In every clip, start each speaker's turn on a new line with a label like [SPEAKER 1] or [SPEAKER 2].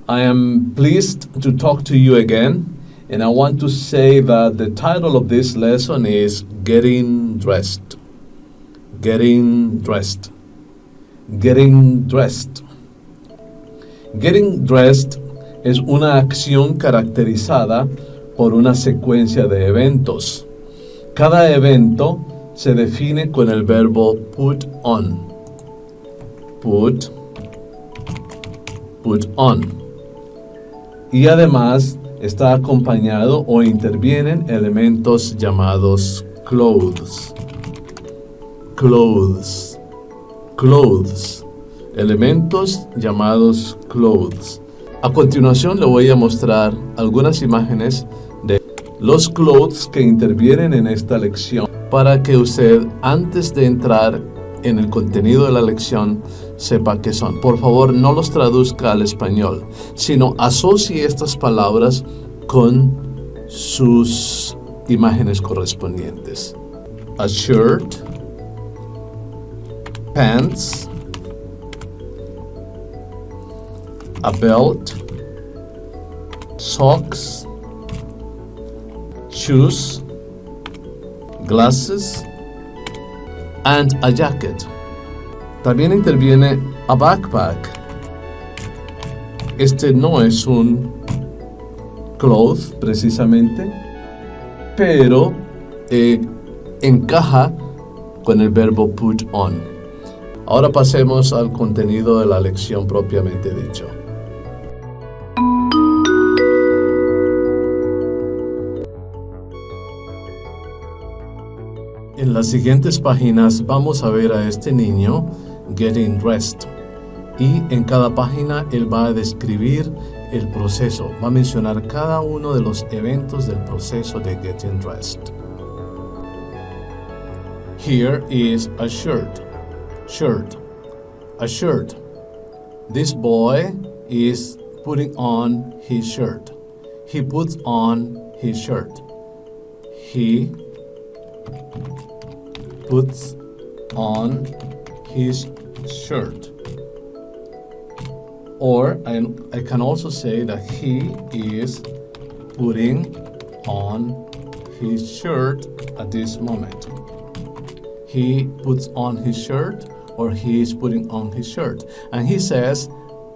[SPEAKER 1] I am pleased to talk to you again, and I want to say that the title of this lesson is Getting Dressed. Getting Dressed. Getting Dressed. Getting Dressed es una acción caracterizada por una secuencia de eventos. Cada evento se define con el verbo put on. Put on. Y además está acompañado o intervienen elementos llamados clothes. Clothes. Clothes. Elementos llamados clothes. A continuación le voy a mostrar algunas imágenes de los clothes que intervienen en esta lección para que usted, antes de entrar en el contenido de la lección, sepa qué son. Por favor, no los traduzca al español, sino asocie estas palabras con sus imágenes correspondientes. A shirt, pants, a belt, socks, shoes, glasses, and a jacket. También interviene a backpack. Este no es un cloth precisamente, pero encaja con el verbo put on. Ahora pasemos al contenido de la lección propiamente dicho. En las siguientes páginas vamos a ver a este niño getting dressed, y en cada página él va a describir el proceso, va a mencionar cada uno de los eventos del proceso de getting dressed. Here is a shirt. Shirt. A shirt. This boy is putting on his shirt. He puts on his shirt. He puts on his shirt. Or I can also say that he is putting on his shirt at this moment. He puts on his shirt, or he is putting on his shirt. And he says,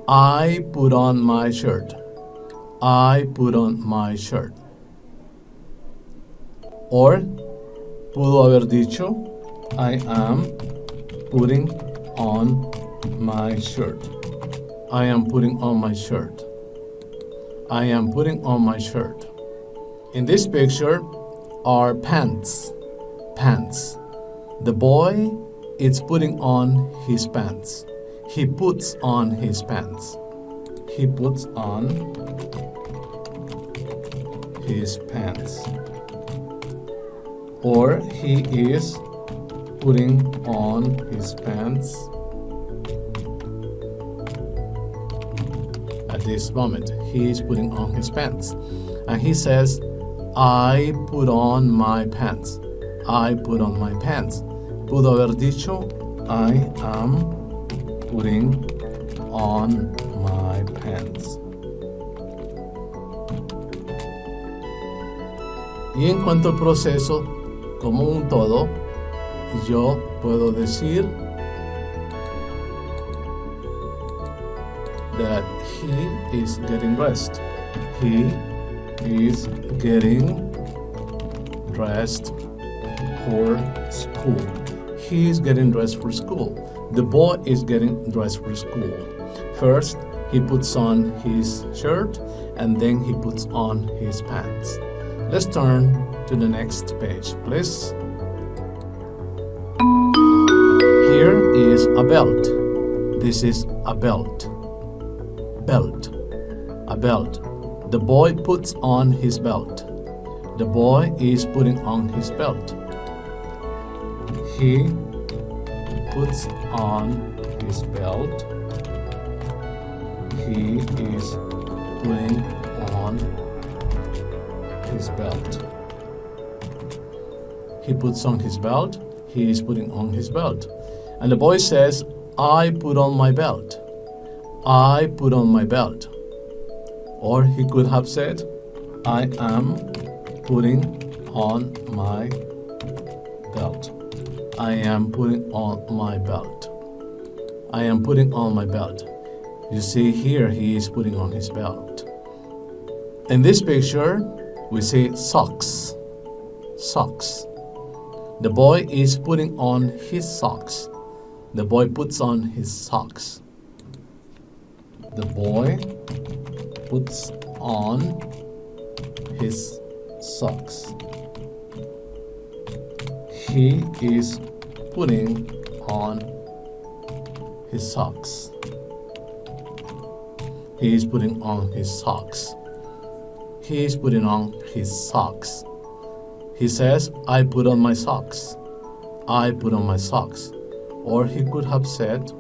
[SPEAKER 1] I put on my shirt. I put on my shirt. Or pudo haber dicho, I am putting on my shirt. I am putting on my shirt. I am putting on my shirt. In this picture are pants. Pants. The boy is putting on his pants. He puts on his pants. He puts on his pants. Or he is putting on his pants at this moment. He is putting on his pants. And he says, I put on my pants. I put on my pants. Pudo haber dicho, I am putting on my pants. Y en cuanto al proceso, como un todo, yo puedo decir that he is getting dressed. He is getting dressed for school. He is getting dressed for school. The boy is getting dressed for school. First, he puts on his shirt, and then he puts on his pants. Let's turn to the next page, please. Here is a belt. This is a belt. Belt. A belt. The boy puts on his belt. The boy is putting on his belt. He puts on his belt. He is putting on his belt. He puts on his belt. He is putting on his belt. And the boy says, I put on my belt. I put on my belt. Or he could have said, I am putting on my belt. I am putting on my belt. I am putting on my belt. You see here, he is putting on his belt. In this picture, we see socks. Socks. The boy is putting on his socks. The boy puts on his socks. The boy puts on his socks. He is putting on his socks. He is putting on his socks. He is putting on his socks. He says, I put on my socks. I put on my socks. Or he could have said,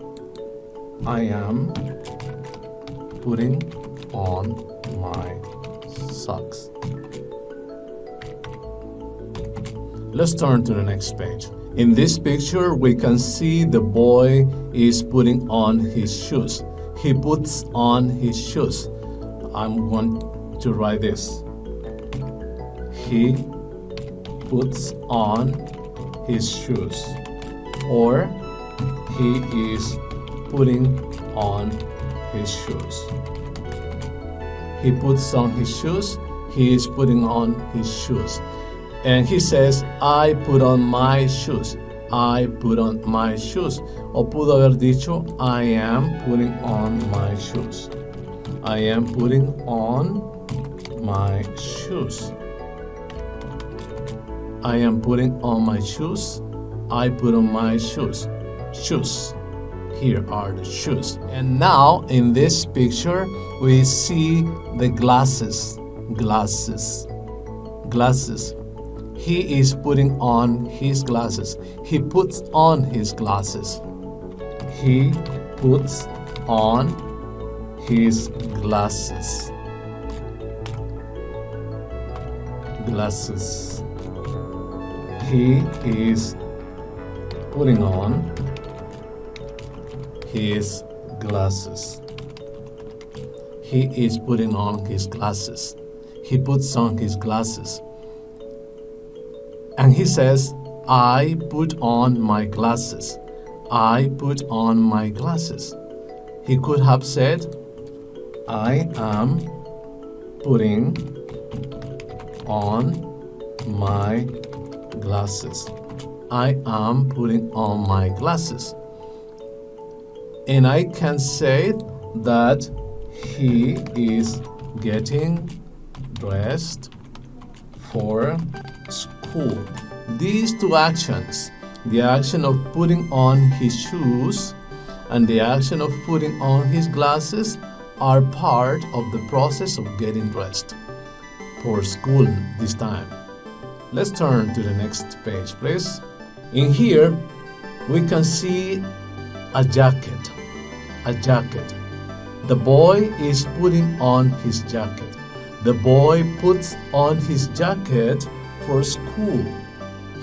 [SPEAKER 1] I am putting on my socks. Let's turn to the next page. In this picture, we can see the boy is putting on his shoes. He puts on his shoes. I'm going to write this. He puts on his shoes. Or he is putting on his shoes. He puts on his shoes. He is putting on his shoes. And he says, I put on my shoes. I put on my shoes. O pudo haber dicho, I am putting on my shoes. I am putting on my shoes. I am putting on my shoes. I put on my shoes. Shoes. Here are the shoes. And now in this picture, we see the glasses. Glasses. Glasses. He is putting on his glasses. He puts on his glasses. He puts on his glasses. Glasses. He is putting on his glasses. He is putting on his glasses. He puts on his glasses. And he says, I put on my glasses. I put on my glasses. He could have said, I am putting on my glasses. I am putting on my glasses. And I can say that he is getting dressed for school. These two actions, the action of putting on his shoes and the action of putting on his glasses, are part of the process of getting dressed for school this time. Let's turn to the next page, please. In here, we can see a jacket. A jacket. The boy is putting on his jacket. The boy puts on his jacket for school.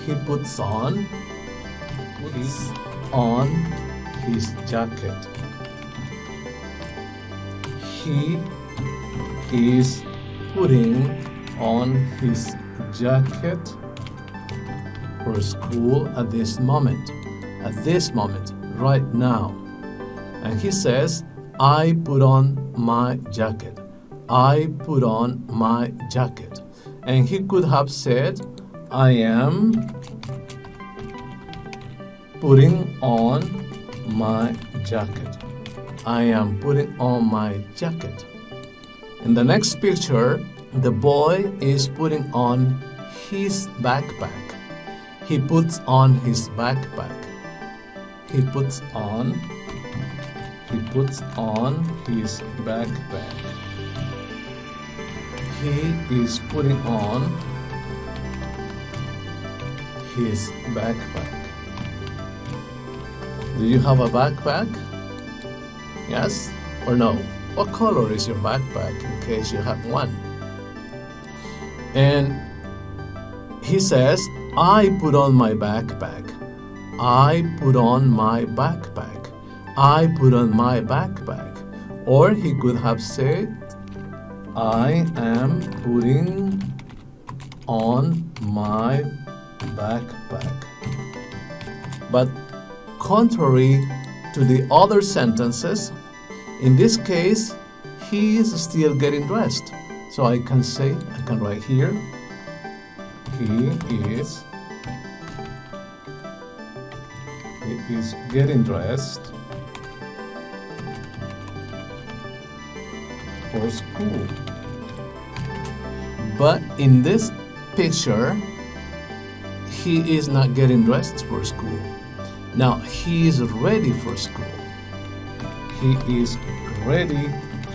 [SPEAKER 1] He puts on his jacket. He is putting on his jacket for school at this moment, right now. And he says, I put on my jacket. I put on my jacket. And he could have said, I am putting on my jacket. I am putting on my jacket. In the next picture, the boy is putting on his backpack. He puts on his backpack. He puts on his backpack. He is putting on his backpack. Do you have a backpack? Yes or no? What color is your backpack in case you have one? And he says, I put on my backpack. I put on my backpack. I put on my backpack. Or he could have said, I am putting on my backpack. But contrary to the other sentences, in this case, he is still getting dressed. So I can write here, he is getting dressed for school. But in this picture, he is not getting dressed for school. Now he is ready for school. He is ready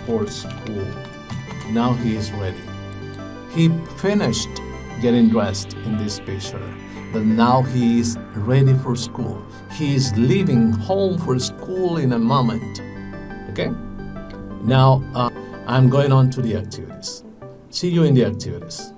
[SPEAKER 1] for school. Now he is ready. He finished getting dressed in this picture, but now he is ready for school. He is leaving home for school in a moment. Okay? Now I'm going on to the activities. See you in the activities.